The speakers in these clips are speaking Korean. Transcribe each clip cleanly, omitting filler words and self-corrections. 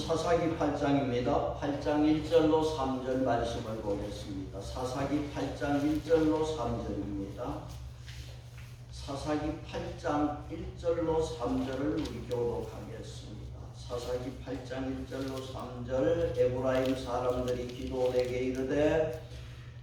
사사기 8장입니다. 8장 1절로 3절 말씀을 보겠습니다. 사사기 8장 1절로 3절입니다. 사사기 8장 1절로 3절을 우리 교독하겠습니다. 사사기 8장 1절로 3절. 에브라임 사람들이 기도원에게 이르되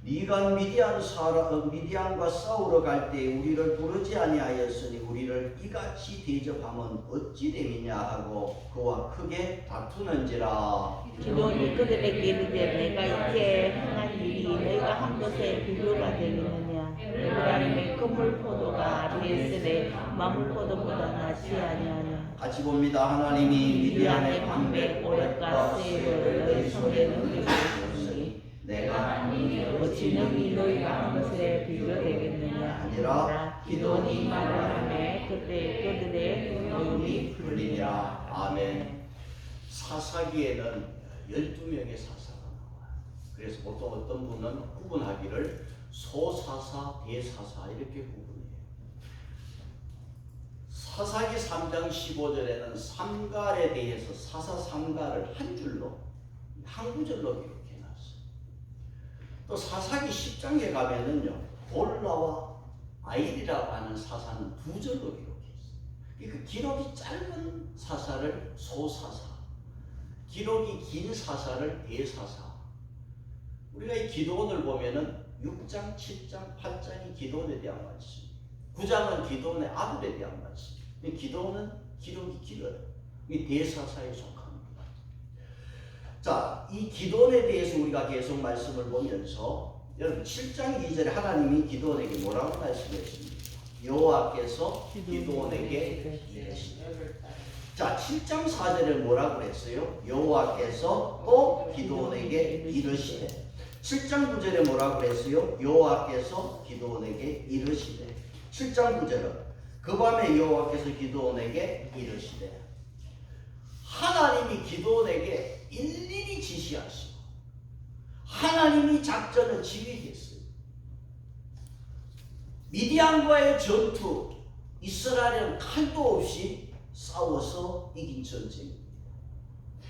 네가 미디안과 싸우러 갈 때 우리를 부르지 아니하였으니 우리를 이같이 대접하면 어찌 됨이냐 하고 그와 크게 다투는지라. 기도원이 그들에게 이르되 내가 이제 행한 일이 너희가 한 것에 비교가 되겠느냐. 에브라임의 그물 포도가 아비에셀의 마물 포도보다 낫지 아니하냐. 같이 봅니다. 하나님이 미디안의 방백 오랫과 세일을 너희 손에 넘겨주셨으니 내가 어찌 능히 너희가 한 것에 비교되겠느냐. 아니라 기도원이 말을 하매 그때 그들의 눈이 풀리니라. 아멘. 사사기에는 12명의 사사가 나와요. 그래서 보통 어떤 분은 구분하기를 소사사, 대사사 이렇게 구분해요. 사사기 3장 15절에는 삼갈에 대해서 사사 삼갈을 한 줄로 한 구절로 기록해놨어요. 또 사사기 10장에 가면은요 볼라와 아일이라고 하는 사사는 두 절로 기록했어요. 그 기록이 짧은 사사를 소사사, 기록이 긴 사사를 대사사. 우리가 이 기도원을 보면은 6장, 7장, 8장이 기도원에 대한 말씀, 9장은 기도원의 아들에 대한 말씀. 기도원은 기록이 길어요. 이 대사사에 속합니다. 자, 이 기도원에 대해서 우리가 계속 말씀을 보면서 여러분 7장 2절에 하나님이 기도원에게 뭐라고 말씀했습니까? 여호와께서 기도원에게 이르시되. 자, 7장 4절에 뭐라고 그랬어요? 여호와께서 또 기도원에게 이르시되. 7장 9절에 뭐라고 그랬어요? 여호와께서 기도원에게 이르시되. 7장 9절은 그 밤에 여호와께서 기도원에게 이르시되. 하나님이 기도원에게 일일이 지시하시고 하나님이 작전을 지휘했어요. 미디안과의 전투, 이스라엘은 칼도 없이 싸워서 이긴 전쟁입니다.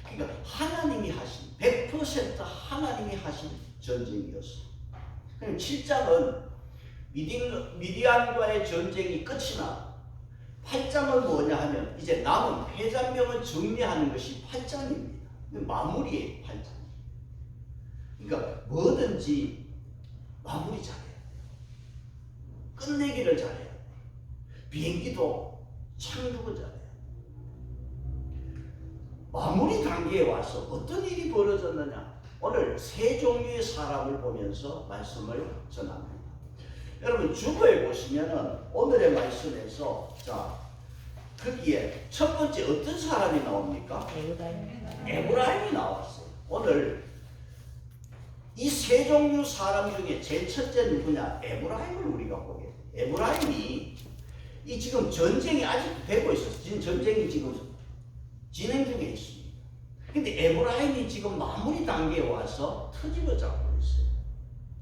그러니까 하나님이 하신, 100% 하나님이 하신 전쟁이었어요. 그럼 7장은 미디안과의 전쟁이 끝이 나 8장은 뭐냐 하면 이제 남은 패잔병을 정리하는 것이 8장입니다. 마무리예요. 8장. 그러니까 뭐든지 마무리 잘해야 돼. 끝내기를 잘해야 돼. 비행기도 착륙을 잘해야 돼. 마무리 단계에 와서 어떤 일이 벌어졌느냐. 오늘 세 종류의 사람을 보면서 말씀을 전합니다. 여러분 주보에 보시면은 오늘의 말씀에서 자 거기에 첫 번째 어떤 사람이 나옵니까? 에브라임이 나왔어요. 오늘 이 세 종류 사람 중에 제일 첫째 누구냐? 에브라임을 우리가 보게 돼요. 에브라임이 이 지금 전쟁이 아직도 되고 있어요. 지금 전쟁이 지금 진행 중에 있습니다. 근데 에브라임이 지금 마무리 단계에 와서 터집어 잡고 있어요.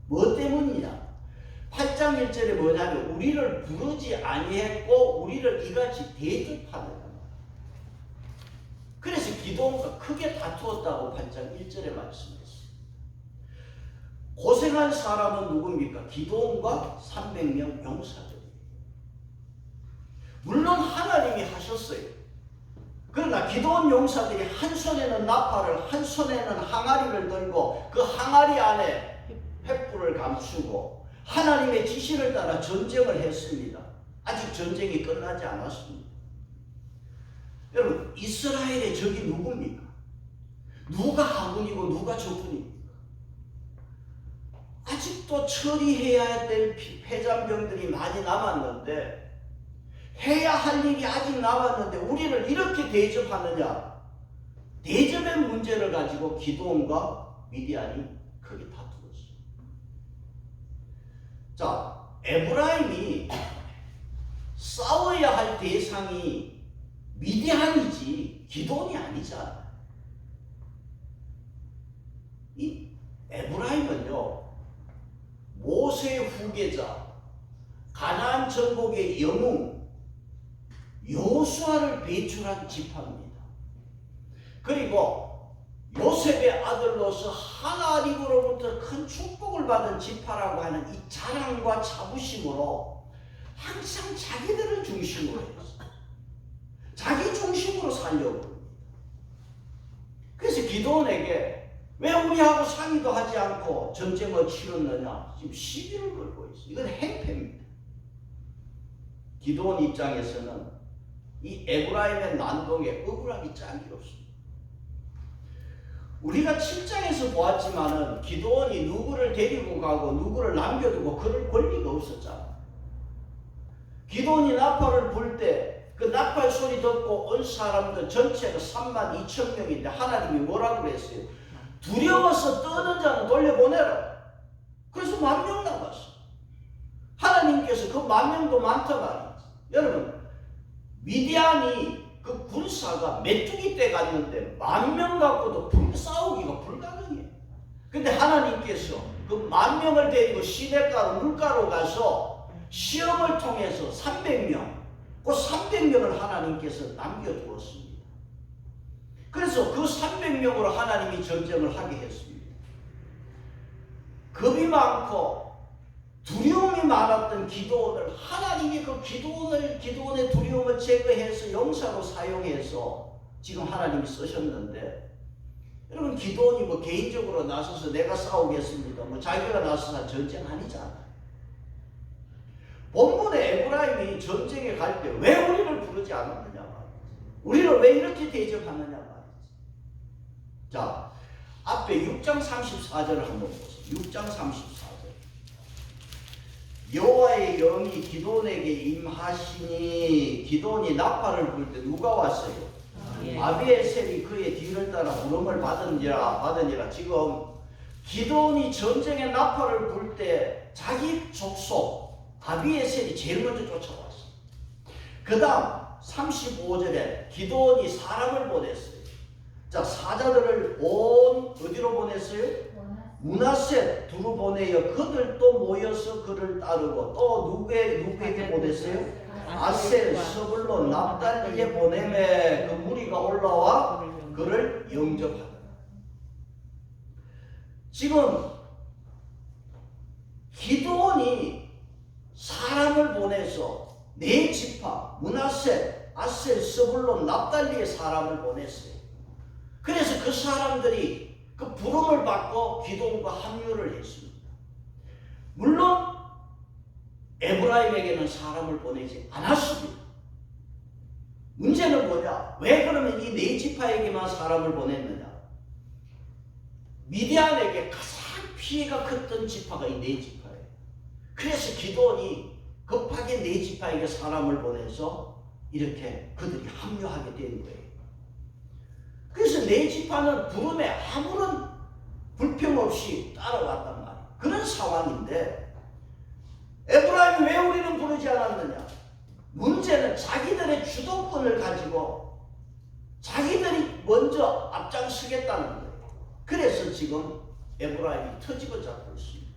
뭐 때문이냐? 8장 1절에 뭐냐면 우리를 부르지 아니했고 우리를 이같이 대접하느냐. 그래서 기도원과 크게 다투었다고 8장 1절에 말씀했어요. 고생한 사람은 누굽니까? 기도원과 300명 용사들이에요. 물론 하나님이 하셨어요. 그러나 기도원 용사들이 한 손에는 나팔을 한 손에는 항아리를 들고 그 항아리 안에 횃불을 감추고 하나님의 지시를 따라 전쟁을 했습니다. 아직 전쟁이 끝나지 않았습니다. 여러분 이스라엘의 적이 누굽니까? 누가 하군이고 누가 적군입니까? 아직도 처리해야 될 패잔병들이 많이 남았는데 해야 할 일이 아직 남았는데 우리를 이렇게 대접하느냐. 대접의 문제를 가지고 기도원과 미디안이 크게 다투었어요. 자, 에브라임이 싸워야 할 대상이 미디안이지 기도원이 아니잖아. 이 에브라임은요 모세 후계자 가나안 정복의 영웅 여호수아를 배출한 지파입니다. 그리고 요셉의 아들로서 하나님으로부터 큰 축복을 받은 지파라고 하는 이 자랑과 자부심으로 항상 자기들을 중심으로 했어. 자기 중심으로 살려고 합니다. 그래서 기도원에게 왜 우리하고 상의도 하지 않고 전쟁을 치렀느냐? 지금 시비를 걸고 있어. 이건 행패입니다. 기도원 입장에서는 이 에브라임의 난동에 억울함이 짝이 없습니다. 우리가 7장에서 보았지만은 기도원이 누구를 데리고 가고 누구를 남겨두고 그럴 권리가 없었잖아. 기도원이 나팔을 불 때 그 나팔 소리 듣고 온 사람들 전체가 32,000명인데 하나님이 뭐라고 그랬어요? 두려워서 떠는 자는 돌려보내라. 그래서 10,000명 남았어. 하나님께서 그 10,000명도 많다 말이야. 여러분, 미디안이 그 군사가 메뚜기 때 갔는데 10,000명 갖고도 싸우기가 불가능해. 근데 하나님께서 그 10,000명을 데리고 시냇가로 물가로 가서 시험을 통해서 300명, 그 300명을 하나님께서 남겨두었습니다. 그래서 그 300명으로 하나님이 전쟁을 하게 했습니다. 겁이 많고 두려움이 많았던 기도원을 하나님이 그 기도원의 두려움을 제거해서 용사로 사용해서 지금 하나님이 쓰셨는데, 여러분 기도원이 뭐 개인적으로 나서서 내가 싸우겠습니다, 뭐 자기가 나서서 전쟁 아니잖아요. 본문에 에브라임이 전쟁에 갈 때 왜 우리를 부르지 않았느냐 말이지. 우리를 왜 이렇게 대접하느냐 말이지. 자, 앞에 6장 34절을 한번 보세요. 6장 34절. 여호와의 영이 기도원에게 임하시니 기도원이 나팔을 불 때 누가 왔어요? 아비에셀이 그의 뒤를 따라 부름을 받으니라. 지금 기도원이 전쟁에 나팔을 불 때 자기 족속 아비에셀이 제일 먼저 쫓아왔어. 그 다음 35절에 기도원이 사람을 보냈어요. 자, 사자들을 어디로 보냈어요? 므낫셋 두루 보내어 그들도 모여서 그를 따르고, 또 누구에게 보냈어요? 아셀, 스불론, 납달리에 보내매 그 무리가 올라와 그를 영접하더라. 지금 기도원이 사람을 보내서 네 지파 므낫셋, 아셀, 스불론, 납달리의 사람을 보냈어요. 그래서 그 사람들이 그 부름을 받고 기도원과 합류를 했습니다. 물론 에브라임에게는 사람을 보내지 않았습니다. 문제는 뭐냐? 왜 그러면 이 네 지파에게만 사람을 보냈느냐? 미디안에게 가장 피해가 컸던 지파가 이 네 지파예요. 그래서 기도원이 급하게 네 지파에게 사람을 보내서 이렇게 그들이 합류하게 된 거예요. 그래서 네 지파는 부름에 아무런 불평 없이 따라왔단 말이에요. 그런 상황인데 에브라임이 왜 우리는 부르지 않았느냐? 문제는 자기들의 주도권을 가지고 자기들이 먼저 앞장서겠다는 거예요. 그래서 지금 에브라임이 터지고 잡고 있습니다.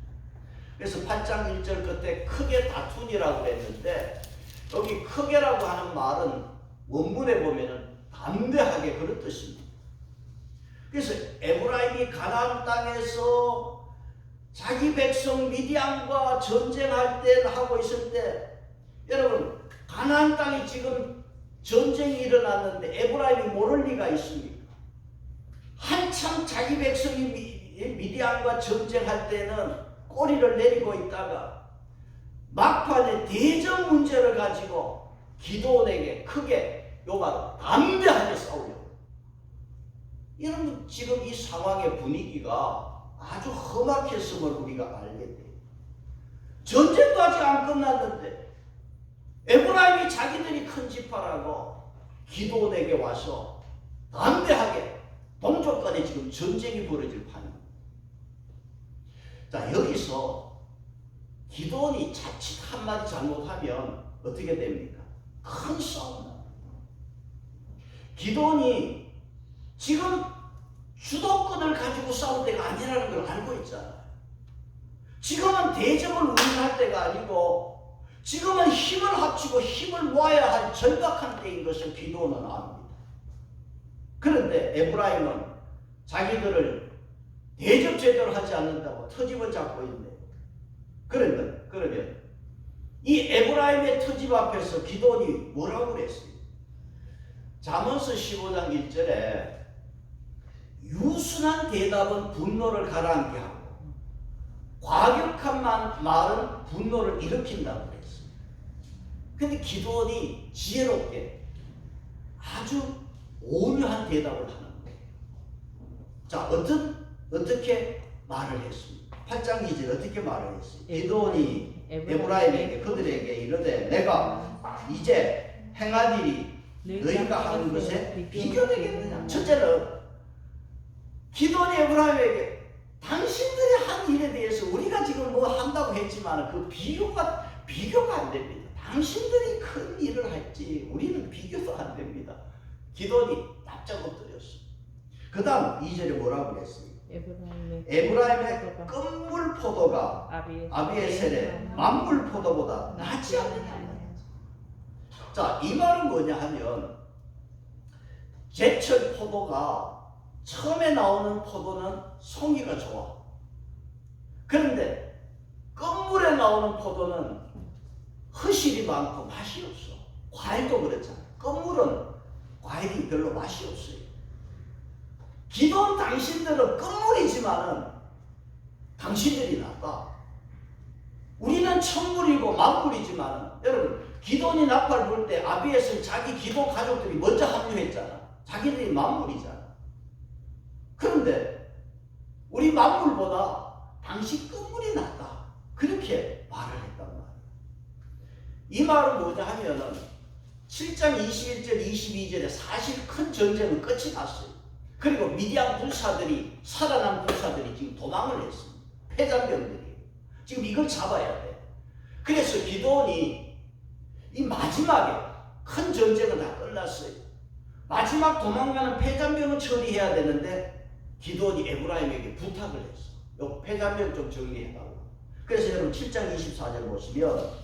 그래서 8장 1절 끝에 크게 다투니라고 했는데, 여기 크게라고 하는 말은 원문에 보면은 담대하게 그런 뜻입니다. 그래서 에브라임이 가나안 땅에서 자기 백성 미디안과 전쟁할 때 하고 있을 때, 여러분 가나안 땅이 지금 전쟁이 일어났는데 에브라임이 모를 리가 있습니까? 한참 자기 백성이 미디안과 전쟁할 때는 꼬리를 내리고 있다가 막판에 대적 문제를 가지고 기도원에게 크게 요가 담대하게 싸우려고. 여러분 지금 이 상황의 분위기가 아주 험악했음을 우리가 알게 돼요. 전쟁도 아직 안 끝났는데 에브라임이 자기들이 큰 지파라고 기도원에게 와서 담대하게 동족간에 지금 전쟁이 벌어질 판입니다. 자, 여기서 기도원이 자칫 한마디 잘못하면 어떻게 됩니까? 큰 싸움 납니다. 기도원이 지금 주도권을 가지고 싸울 때가 아니라는 걸 알고 있잖아요. 지금은 대적을 운운할 때가 아니고 지금은 힘을 합치고 힘을 모아야 할 절박한 때인 것을 기도원은 압니다. 그런데 에브라임은 자기들을 대접 제대로 하지 않는다고 터집을 잡고 있네요. 그러면 이 에브라임의 터집 앞에서 기도원이 뭐라고 그랬어요? 잠언서 15장 1절에 유순한 대답은 분노를 가라앉게 하고 과격한 말은 분노를 일으킨다고 그랬어요. 근데 기도원이 지혜롭게 아주 온유한 대답을 하는 거예요. 자, 어떻게 말을 했습니까? 8장 2절 어떻게 말을 했어요? 기도원이 에브라임에게 그들에게 이르되 내가 이제 행한 일이 너희가 하는 것에 비교되겠느냐? 첫째는 기도원이 에브라임에게 당신들이 한 일에 대해서 우리가 지금 뭐 한다고 했지만 그 비교가 안 됩니다. 당신들이 큰 일을 했지 우리는 비교도 안 됩니다. 기도원이 납작 엎드렸어. 그 다음 2절에 뭐라고 그랬어요? 에브라임의 끝물 포도가 아비에셀의 만물 포도보다 낫지 않느냐. 자, 이 말은 뭐냐 하면 제철 포도가 처음에 나오는 포도는 송이가 좋아. 그런데 끝물에 나오는 포도는 허실이 많고 맛이 없어. 과일도 그렇잖아. 끝물은 과일이 별로 맛이 없어요. 기도원 당신들은 끝물이지만은 당신들이 낫다. 우리는 첫물이고 만물이지만은 여러분 기도원이 나팔 불 때 아비에서 자기 기도 가족들이 먼저 합류했잖아. 자기들이 만물이잖아. 그런데 우리 만물보다 당신 끝물이 낫다. 그렇게 말을 했단 말이에요. 이 말은 뭐냐 하면은 7장 21절 22절에 사실 큰 전쟁은 끝이 났어요. 그리고 미디안 불사들이 살아난 불사들이 지금 도망을 했습니다. 패잔병들이 지금 이걸 잡아야 돼. 그래서 기도원이 이 마지막에 큰 전쟁은 다 끝났어요. 마지막 도망가는 패잔병을 처리해야 되는데 기도원이 에브라임에게 부탁을 했어. 요 패잔병 좀 정리해달라고. 그래서 여러분 7장 24절 보시면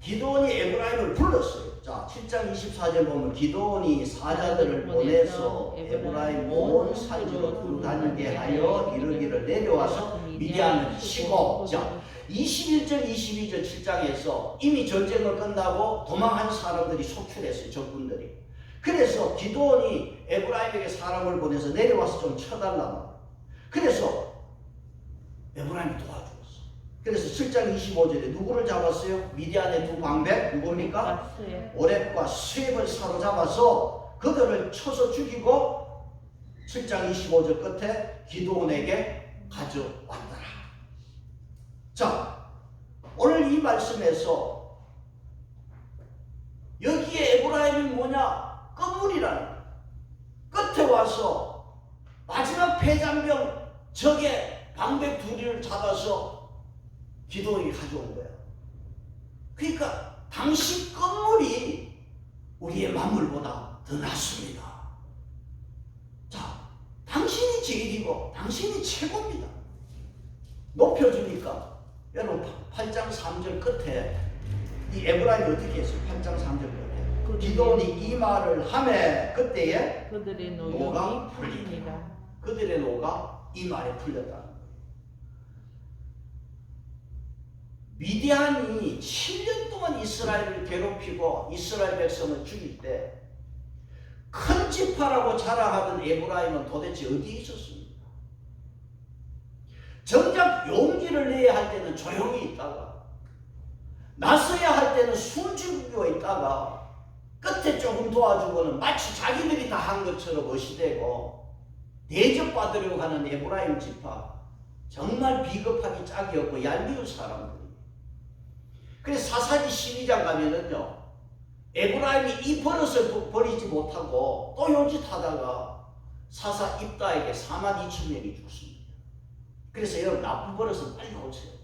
기도원이 에브라임을 불렀어요. 자, 7장 24절 보면 기도원이 사자들을 보내서 에브라임 온 산지로 두루다니게 하여 이르기를 내려와서 미디안을 치고. 자, 21절 22절 7장에서 이미 전쟁을 끝나고 도망한 사람들이 속출했어요. 적군들이. 그래서 기도원이 에브라임에게 사람을 보내서 내려와서 좀 쳐달라고. 그래서 에브라임이 도와줬어. 그래서 7장 25절에 누구를 잡았어요? 미디안의 두 방백 누굽니까? 오렙과 수앱을 사로잡아서 그들을 쳐서 죽이고 7장 25절 끝에 기도원에게 가져왔더라. 자, 오늘 이 말씀에서 여기에 에브라임이 뭐냐? 끝물이라는 거예요. 끝에 와서 마지막 패잔병 적의 방백 둘이를 잡아서 기도원이 가져온 거야. 그러니까 당신 끝물이 우리의 만물보다 더 낫습니다. 자, 당신이 제일이고 당신이 최고입니다. 높여주니까 여러분 8장 3절 끝에 이 에브라임이 어떻게 했어요? 8장 3절 끝에 기도원이 이 말을 하매 그때에 그들의 노가 풀리니라. 그들의 노가 이 말에 풀렸다. 미디안이 7년 동안 이스라엘을 괴롭히고 이스라엘 백성을 죽일 때 큰 지파라고 자랑하던 에브라임은 도대체 어디에 있었습니까? 정작 용기를 내야 할 때는 조용히 있다가 나서야 할 때는 숨죽이고 있다가 끝에 조금 도와주고는 마치 자기들이 다 한 것처럼 어시되고 대접받으려고 하는 에브라임 지파, 정말 비겁하기 짝이 없고 얄미운 사람들. 그래서 사사기 12장 가면은요, 에브라임이 이 버릇을 버리지 못하고 또 요짓하다가 사사 입다에게 42,000명이 죽습니다. 그래서 여러분 나쁜 버릇은 빨리 고쳐야 돼요.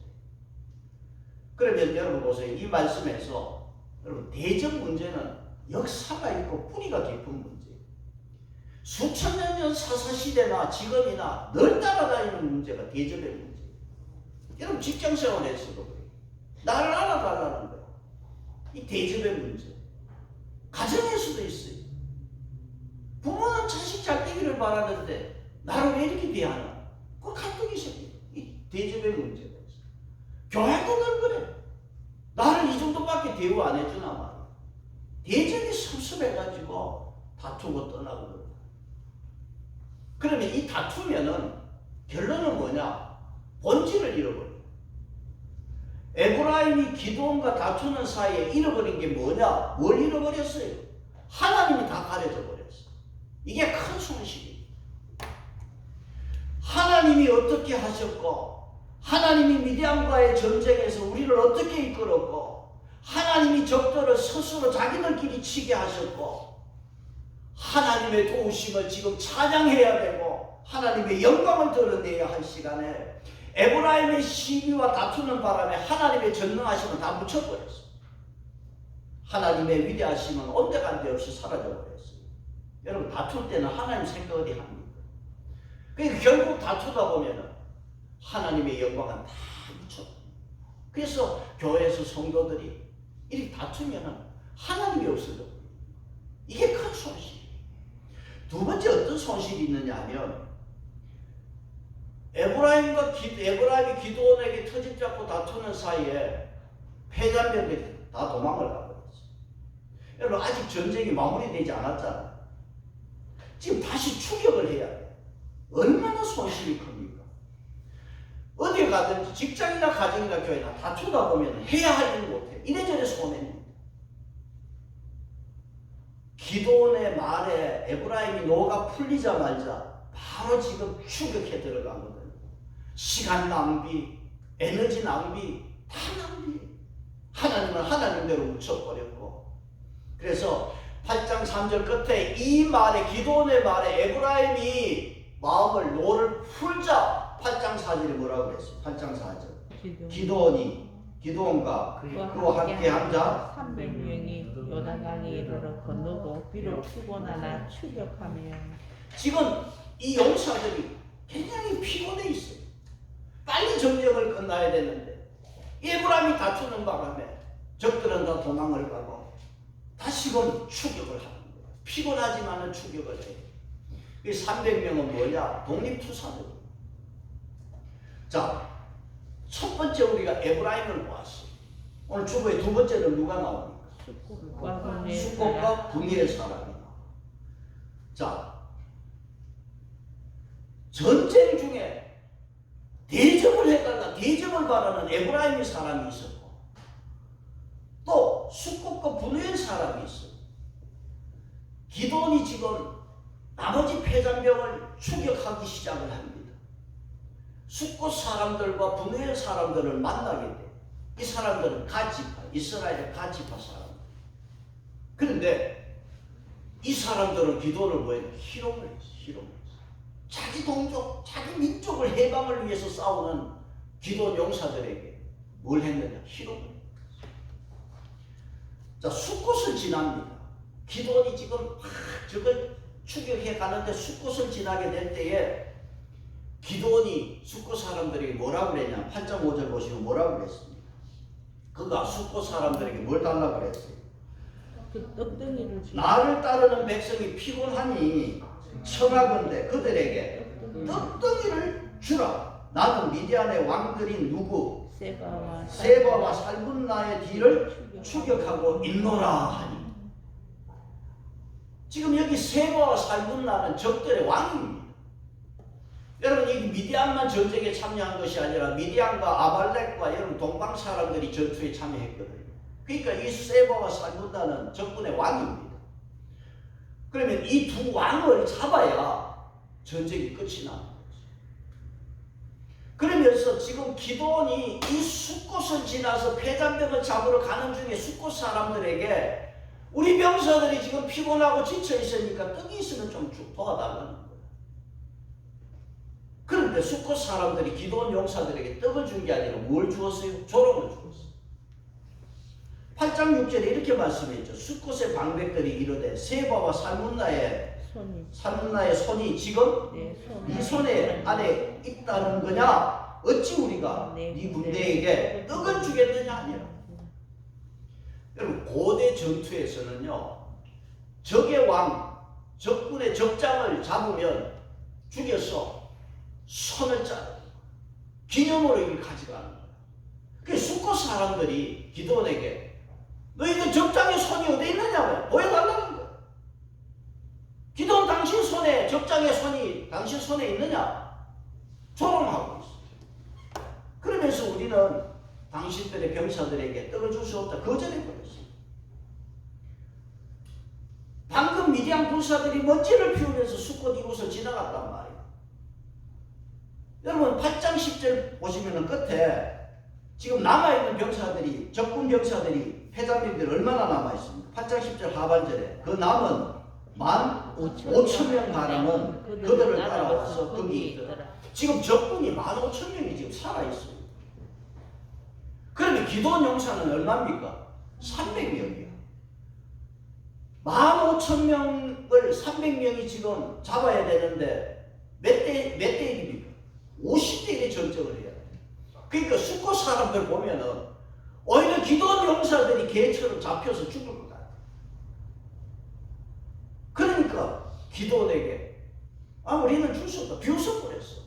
그러면 여러분 보세요. 이 말씀에서 여러분 대접 문제는 역사가 있고 뿌리가 깊은 문제. 수천 년 사사시대나 지금이나 늘 따라다니는 문제가 대접의 문제. 여러분 직장생활에서도 그래요. 나를 알아달라는 거야. 이 대접의 문제. 가정에서도 있어요. 부모는 자식 잘 되기를 바라는데 나를 왜 이렇게 대하나? 그 갈등이 생겨. 이 대접의 문제가 있어. 교회도 늘 그래. 나를 이 정도밖에 대우 안 해주나 말이야. 대접이 섭섭해가지고 다투고 떠나고 그런다. 그러면 이 다투면은 결론은 뭐냐? 본질을 잃어버려. 에브라임이 기드온과 다투는 사이에 잃어버린 게 뭐냐? 뭘 잃어버렸어요? 하나님이 다 가려져 버렸어. 이게 큰 손실이에요. 하나님이 어떻게 하셨고, 하나님이 미디안과의 전쟁에서 우리를 어떻게 이끌었고, 하나님이 적들을 스스로 자기들끼리 치게 하셨고, 하나님의 도우심을 지금 찬양해야 되고 하나님의 영광을 드러내야 할 시간에 에브라임의 시비와 다투는 바람에 하나님의 전능하심은 다 묻혀버렸어. 하나님의 위대하심은 온데간데 없이 사라져버렸어요. 여러분, 다툴 때는 하나님 생각 어디 합니까? 그러니까 결국 다투다 보면은 하나님의 영광은 다 묻혀버려요. 그래서 교회에서 성도들이 이렇게 다투면은 하나님이 없어져. 이게 큰 손실이에요. 두 번째 어떤 손실이 있느냐 하면, 에브라임이 기드온에게 터집 잡고 다투는 사이에 패잔병들이 다 도망을 가버렸어요. 여러분, 아직 전쟁이 마무리되지 않았잖아요. 지금 다시 추격을 해야 돼요. 얼마나 손실이 큽니까? 어디에 가든지 직장이나 가정이나 교회나 다투다 보면 해야 할 일을 못해요. 이래저래 손해입니다. 기드온의 말에 에브라임이 노가 풀리자마자 바로 지금 추격해 들어가거든요. 시간 낭비, 에너지 낭비, 다 낭비. 하나님은 하나님대로 묻혀버렸고, 그래서 8장 3절 끝에 이 말에, 기드온의 말에 에브라임이 마음을 노를 풀자 8장 4절이 뭐라고 그랬어요? 8장 4절 기드온과 그와 함께 한 자 300명이 요단강에 이르러 건너고 비를 피곤하나 추격하며. 지금 이 용사들이 굉장히 피곤해 있어요. 빨리 전쟁을 끝나야 되는데 에브라임이 다투는 바람에 적들은 다 도망을 가고 다시금 추격을 하는 거예요. 피곤하지만은 추격을 해요. 이 300명은 뭐냐? 독립투사들이에요. 자, 첫 번째 우리가 에브라임을 보았어요. 오늘 주보에 두 번째는 누가 나옵니까? 숫곳과 분이의 사람이 나와요. 자, 전쟁 중에 대접을 해달라, 대접을 바라는 에브라임의 사람이 있었고, 또 숫곳과 분이의 사람이 있어요. 기드온이 지금 나머지 패잔병을 추격하기 시작을 합니다. 숫곳 사람들과 분이의 사람들을 만나게 돼. 이 사람들은 가지파, 이스라엘의 가지파 사람. 그런데 이 사람들은 기도를 뭐예요? 희롱을 했어. 자기 동족, 자기 민족을 해방을 위해서 싸우는 기도원 용사들에게 뭘 했느냐? 희롱을 했어. 자, 숫곳을 지납니다. 기도원이 지금 저걸 추격해 가는데 숫곳을 지나게 될 때에 기도원이 숫곳 사람들에게 뭐라고 그랬냐? 8장 5절 보시면 뭐라고 그랬습니까? 그가 숫곳 사람들에게 뭘 달라고 그랬어요? 그 떡덩이를 나를 따르는 백성이 피곤하니 청하건대 그들에게 떡덩이를 주라. 나는 미디안의 왕들인 누구? 세바와 살문나의 뒤를 추격하고 있노라 하니. 지금 여기 세바와 살문나는 적들의 왕입니다. 여러분, 이 미디안만 전쟁에 참여한 것이 아니라 미디안과 아말렉과 여러분 동방 사람들이 전투에 참여했거든요. 그러니까 이 세바와 살문나는 적군의 왕입니다. 그러면 이 두 왕을 잡아야 전쟁이 끝이 나는 거죠. 그러면서 지금 기드온이 이 숫곳을 지나서 패잔병을 잡으러 가는 중에 숫곳 사람들에게 우리 병사들이 지금 피곤하고 지쳐 있으니까 떡이 있으면 좀 도와달라는 거예요. 그런데 숫곳 사람들이 기드온 용사들에게 떡을 준 게 아니라 뭘 주었어요? 조롱을 주었어요. 8장 6절에 이렇게 말씀했죠. 숫곳의 방백들이 이르되 세바와 살문나의 손이 지금 이 손에 안에 있다는 거냐? 어찌 우리가 네 군대에게 떡을 주겠느냐 아니라. 여러분, 고대 전투에서는요, 적의 왕 적군의 적장을 잡으면 죽여서 손을 자르고 기념으로 이걸 가져가는 거야. 그 숫곳 사람들이 기드온에게 너희들 적장의 손이 어디 있느냐고 보여달라는 거야. 기드온 당신 손에 적장의 손이 당신 손에 있느냐? 조롱하고 있어. 그러면서 우리는 당신들의 병사들에게 떡을 줄 수 없다. 거절해버렸어. 방금 미디안 군사들이 먼지를 피우면서 숫곳 이곳을 지나갔단 말이에요. 여러분 8장 10절 보시면 끝에 지금 남아있는 병사들이 적군 병사들이 패잔병들이 얼마나 남아있습니까? 8장 10절 하반절에 그 남은 15,000명 가량은 그들을 따라와서 거기 있더라. 지금 적군이 15,000명이 지금 살아있어요. 그러면 기드온 용사는 얼마입니까? 300명이야. 15,000명을 300명이 지금 잡아야 되는데 몇 대 1입니까? 50대 1의 전적을 해야 돼. 그러니까 숫곳 사람들 보면은 오히려 기드온 용사들이 개처럼 잡혀서 죽을 것 같아. 그러니까 기드온에게 우리는 줄 수 없다. 비웃어버렸어.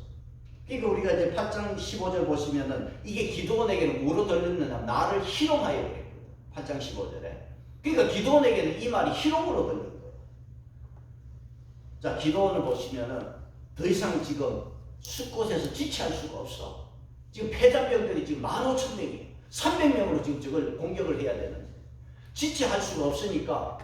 그러니까 우리가 이제 8장 15절 보시면은 이게 기드온에게는 뭐로 들렸느냐? 나를 희롱하여 그랬거든. 8장 15절에. 그러니까 기드온에게는 이 말이 희롱으로 들린 거예요. 자, 기드온을 보시면은 더 이상 지금 숫곳에서 지체할 수가 없어. 지금 패잔병들이 지금 15,000명이에요. 300명으로 지금 저걸 공격을 해야 되는데 지체할 수가 없으니까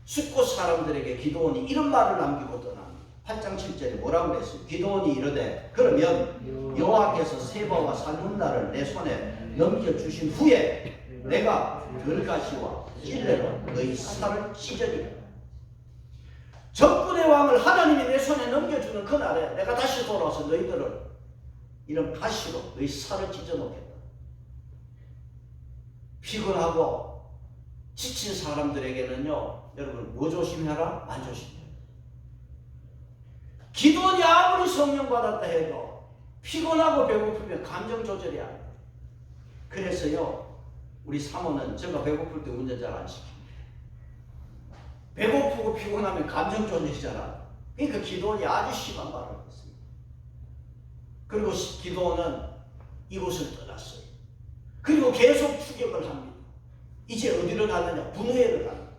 숫곳 사람들에게 기드온이 이런 말을 남기고 떠납니다. 8장 7절에 뭐라고 그랬어요? 기드온이 이르되 그러면 여호와께서 세바와 살문나를 내 손에 넘겨주신 후에 내가 들가시와 찔레로 너희 살을 찢으리라. 적군의 왕을 하나님이 내 손에 넘겨주는 그날에 내가 다시 돌아와서 너희들을 이런 가시로 너희 살을 찢어놓겠다. 피곤하고 지친 사람들에게는요, 여러분 뭐 조심해라? 안 조심해라. 기도원이 아무리 성령 받았다 해도 피곤하고 배고프면 감정 조절이 안 돼. 그래서요, 우리 사모는 제가 배고플 때 운전 잘 안 시킵니다. 배고프고 피곤하면 감정 조절이 잘 안 돼. 그러니까 기도원이 아주 심한 말을 했습니다. 그리고 기도원은 이곳을 떠났어요. 그리고 계속 추격을 합니다. 이제 어디로 가느냐? 분우엘을 갑니다.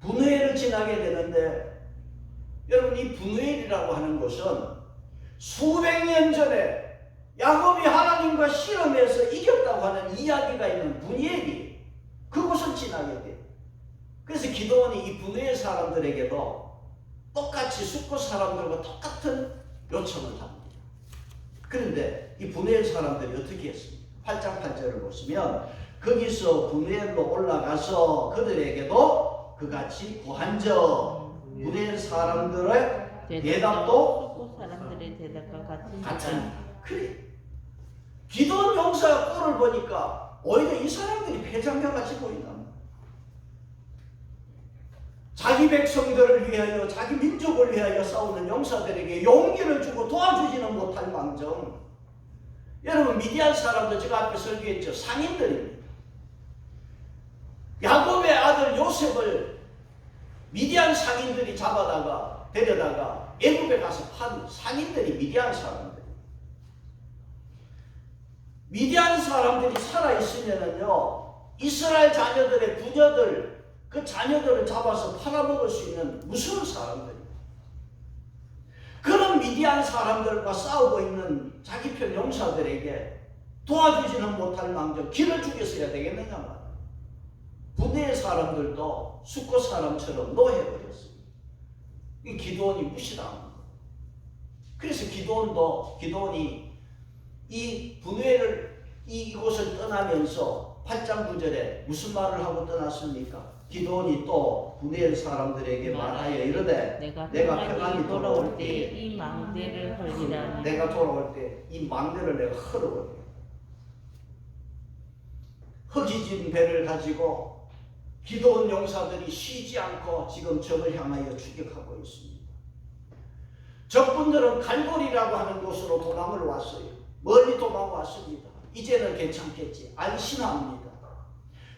분우엘을 지나게 되는데, 여러분 이 분우엘이라고 하는 곳은 수백 년 전에 야곱이 하나님과 실험해서 이겼다고 하는 이야기가 있는 분우엘이 그곳을 지나게 돼요. 그래서 기도원이 이 분우엘 사람들에게도 똑같이 숫곳 사람들과 똑같은 요청을 합니다. 그런데 이 분우엘 사람들이 어떻게 했습니까? 8장 8절을 보시면 거기서 분우엘로 올라가서 그들에게도 그같이 구한적 분우엘 사람들의 대답도 사람들의 대답과 같은. 그래. 기도원 용사의 꼴을 보니까 오히려 이 사람들이 패장가같이 보인다. 자기 백성들을 위하여 자기 민족을 위하여 싸우는 용사들에게 용기를 주고 도와주지는 못할 망정, 여러분 미디안 사람들 제가 앞에 설교했죠. 상인들입니다. 야곱의 아들 요셉을 미디안 상인들이 잡아다가 데려다가 애굽에 가서 판 상인들이 미디안 사람들. 미디안 사람들이 살아있으면은요, 이스라엘 자녀들의 부녀들, 그 자녀들을 잡아서 팔아먹을 수 있는 무서운 사람들. 그런 미디안 사람들과 싸우고 있는 자기 편 용사들에게 도와주지는 못할 망정 길을 죽였어야 되겠느냐 말이야. 부대의 사람들도 숫곳 사람처럼 노해버렸습니다. 이 기드온이 무시당한 거예요. 그래서 기드온이 이 분우엘을 이곳을 떠나면서 8장 9절에 무슨 말을 하고 떠났습니까? 기드온이 또 분우엘 사람들에게 말하여 이르되 내가 평안히 돌아올 때 이 망대를 헐리라. 내가 돌아올 때 이 망대를 내가 헐어버려. 흙이진 배를 가지고 기드온 용사들이 쉬지 않고 지금 적을 향하여 추격하고 있습니다. 적군들은 갈골이라고 하는 곳으로 도망을 왔어요. 멀리 도망왔습니다. 이제는 괜찮겠지. 안심합니다.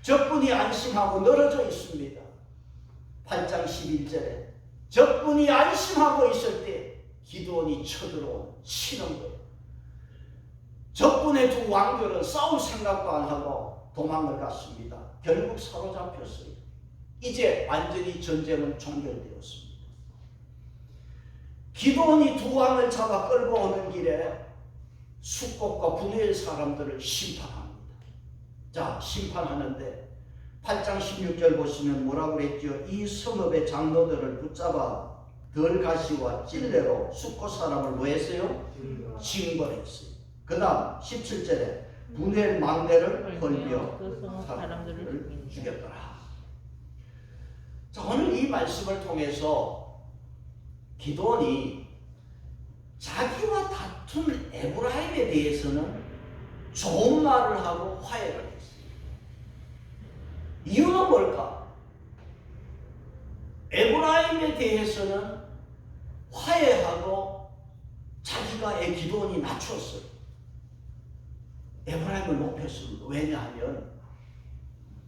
적군이 안심하고 늘어져 있습니다. 8장 11절에 적군이 안심하고 있을 때 기드온이 치는 거예요. 적군의 두 왕들은 싸울 생각도 안 하고 도망을 갔습니다. 결국 사로잡혔어요. 이제 완전히 전쟁은 종결되었습니다. 기드온이 두 왕을 잡아 끌고 오는 길에 숫곳과 분해의 사람들을 심판합니다. 자, 심판하는데 8장 16절 보시면 뭐라고 그랬죠? 이 성읍의 장로들을 붙잡아 덜가시와 찔레로 숫곳 사람을 뭐 했어요? 징벌했어요. 그 다음 17절에 분해 망대를 걸며 사람들을 죽였더라. 자, 오늘 이 말씀을 통해서 기드온이 자기와 다툰 에브라임에 대해서는 좋은 말을 하고 화해를 했어요. 이유는 뭘까? 에브라임에 대해서는 화해하고 자기가 기드온이 낮췄어요. 에브라임을 높였습니다. 왜냐하면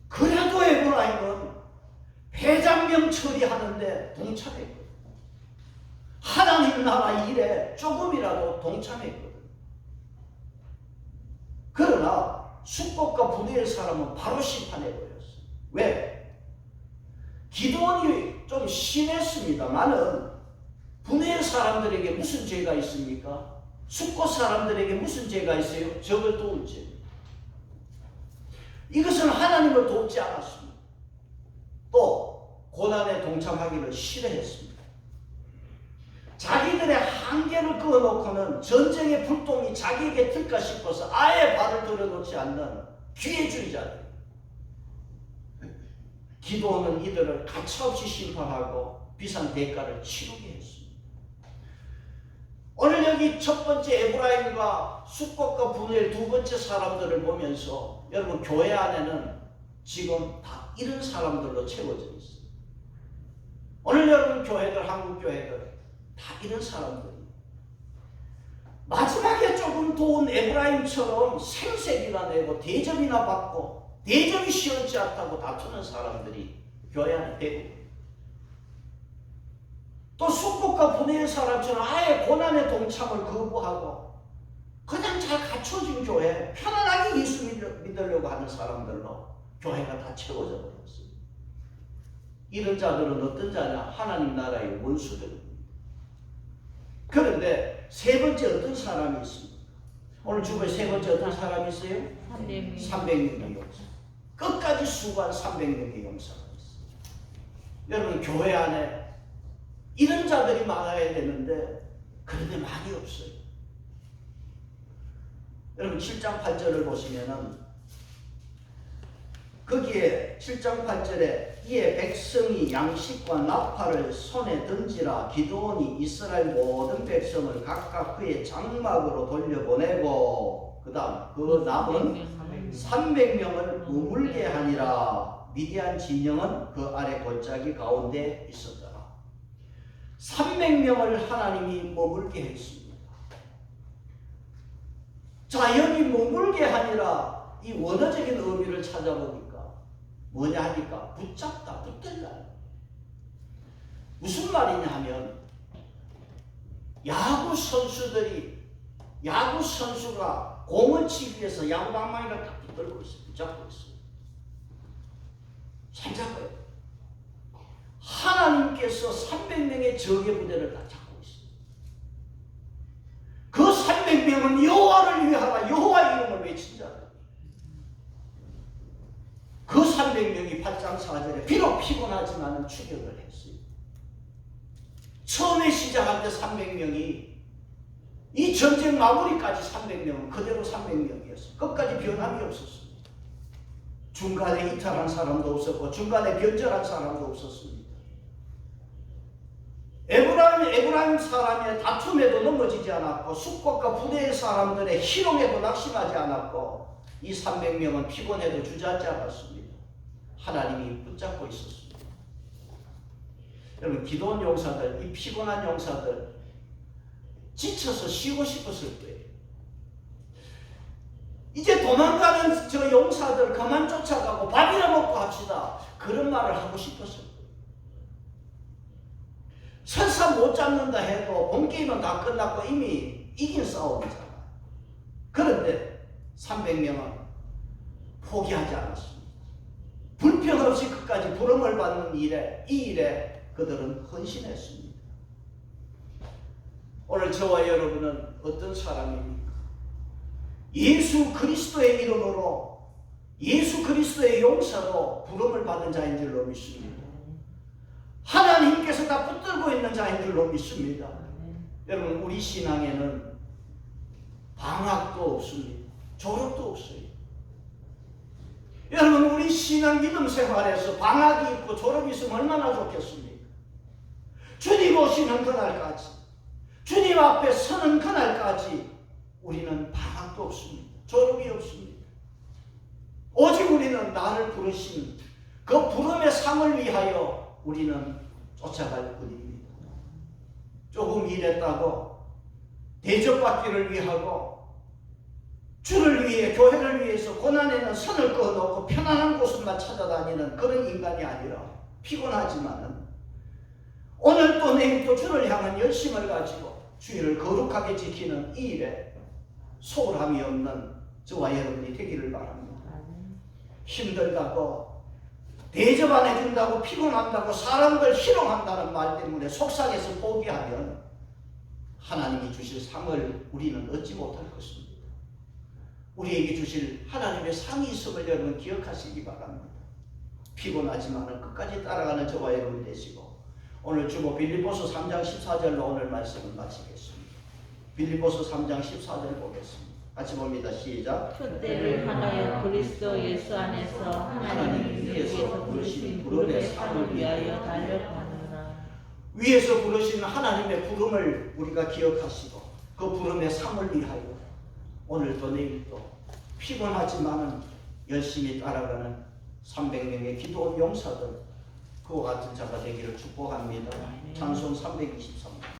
그래도 에브라임은 배장병 처리하는데 동참했거든요. 하나님 나라 일에 조금이라도 동참했거든요. 그러나 숫곳과 분해의 사람은 바로 심판해버렸어요. 왜? 기드온이 좀 심했습니다만은 분해의 사람들에게 무슨 죄가 있습니까? 숫곳 사람들에게 무슨 죄가 있어요? 적을 도울 죄. 이것은 하나님을 돕지 않았습니다. 또 고난에 동참하기를 싫어했습니다. 자기들의 한계를 그어놓고는 전쟁의 불똥이 자기에게 들까 싶어서 아예 발을 들여놓지 않는 기회주의자들. 기드온은 이들을 가차없이 심판하고 비싼 대가를 치르게 했습니다. 오늘 여기 첫 번째 에브라임과 숫곳과 분해의 두 번째 사람들을 보면서 여러분 교회 안에는 지금 다 이런 사람들로 채워져 있어요. 오늘 여러분 교회들, 한국 교회들 다 이런 사람들이에요. 마지막에 조금 도운 에브라임처럼 생색이나 내고 대접이나 받고 대접이 시원치 않다고 다투는 사람들이 교회 안에 대부분. 또 숫곳과 분해의 사람처럼 아예 고난의 동참을 거부하고 그냥 잘 갖춰진 교회, 편안하게 예수 믿으려고 하는 사람들로 교회가 다 채워져 버렸어요. 이런 자들은 어떤 자냐? 하나님 나라의 원수들입니다. 그런데 세 번째 어떤 사람이 있습니까? 오늘 주보에 세 번째 어떤 사람이 있어요? 300명의 용사. 끝까지 수고한 300명의 용사가 있어요. 여러분 교회 안에 이런 자들이 많아야 되는데 그런데 많이 없어요. 여러분 7장 8절을 보시면은 거기에 7장 8절에 이에 백성이 양식과 나팔을 손에 던지라 기드온이 이스라엘 모든 백성을 각각 그의 장막으로 돌려보내고 그 다음 그 남은 300명을 머물게 하니라. 미디안 진영은 그 아래 골짜기 가운데 있었더라. 300명을 하나님이 머물게 했습니다. 자, 여기 머물게 하니라 이 원어적인 의미를 찾아보니까 뭐냐 하니까 붙잡다, 붙들다. 무슨 말이냐 하면 야구 선수가 공을 치기 위해서 야구 방망이를 딱 붙들고 있어요. 붙잡고 있어요. 잘 잡아요. 하나님께서 300명의 적의 부대를 다 잡고 있어요. 그 300명은 여호와를 위하라 여호와 이름을 외친 자들. 그 300명이 8장 4절에 비록 피곤하지만 추격을 했어요. 처음에 시작할 때 300명이 이 전쟁 마무리까지 300명은 그대로 300명이었어요. 끝까지 변함이 없었습니다. 중간에 이탈한 사람도 없었고 중간에 변절한 사람도 없었습니다. 에브라임 사람의 다툼에도 넘어지지 않았고 숫곳과 부대의 사람들의 희롱에도 낙심하지 않았고 이 300명은 피곤해도 주저하지 않았습니다. 하나님이 붙잡고 있었습니다. 여러분 기드온 용사들, 이 피곤한 용사들 지쳐서 쉬고 싶었을 거예요. 이제 도망가는 저 용사들 그만 쫓아가고 밥이나 먹고 합시다. 그런 말을 하고 싶었을 거예요. 설사 못 잡는다 해도 본게임은 다 끝났고 이미 이긴 싸움이잖아. 그런데 300명은 포기하지 않았습니다. 불평 없이 끝까지 부름을 받는 일에, 이 일에 그들은 헌신했습니다. 오늘 저와 여러분은 어떤 사람입니까? 예수 그리스도의 이름으로, 예수 그리스도의 용서로 부름을 받은 자인 줄로 믿습니다. 하나님께서 다 붙들고 있는 자인 줄로 믿습니다. 여러분, 우리 신앙에는 방학도 없습니다. 졸업도 없어요. 여러분, 우리 신앙 믿음 생활에서 방학이 있고 졸업이 있으면 얼마나 좋겠습니까? 주님 오시는 그날까지, 주님 앞에 서는 그날까지 우리는 방학도 없습니다. 졸업이 없습니다. 오직 우리는 나를 부르신 그 부름의 상을 위하여 우리는 쫓아갈 뿐입니다. 조금 일했다고 대접받기를 위하고 주를 위해, 교회를 위해서 고난에는 선을 그어놓고 편안한 곳만 찾아다니는 그런 인간이 아니라 피곤하지만은 오늘 또 내일 또 주를 향한 열심을 가지고 주의를 거룩하게 지키는 이 일에 소홀함이 없는 저와 여러분이 되기를 바랍니다. 힘들다고 대접 안 해준다고 피곤한다고 사람들 희롱한다는 말 때문에 속상해서 포기하면 하나님이 주실 상을 우리는 얻지 못할 것입니다. 우리에게 주실 하나님의 상이 있음을 여러분 기억하시기 바랍니다. 피곤하지만 끝까지 따라가는 저와 여러분 되시고, 오늘 주보 빌립보서 3장 14절로 오늘 말씀을 마치겠습니다. 빌립보서 3장 14절 보겠습니다. 같이 봅니다. 시작. 그때를 향하여 그리스도 예수 안에서 하나님이 위에서 부르신 부름의 상을 위하여 달려가느라. 위에서 부르신 하나님의 부름을 우리가 기억하시고 그 부름의 상을 위하여 오늘도 내일도 피곤하지만은 열심히 따라가는 300명의 기도원 용사들, 그와 같은 자가 되기를 축복합니다. 찬송 323.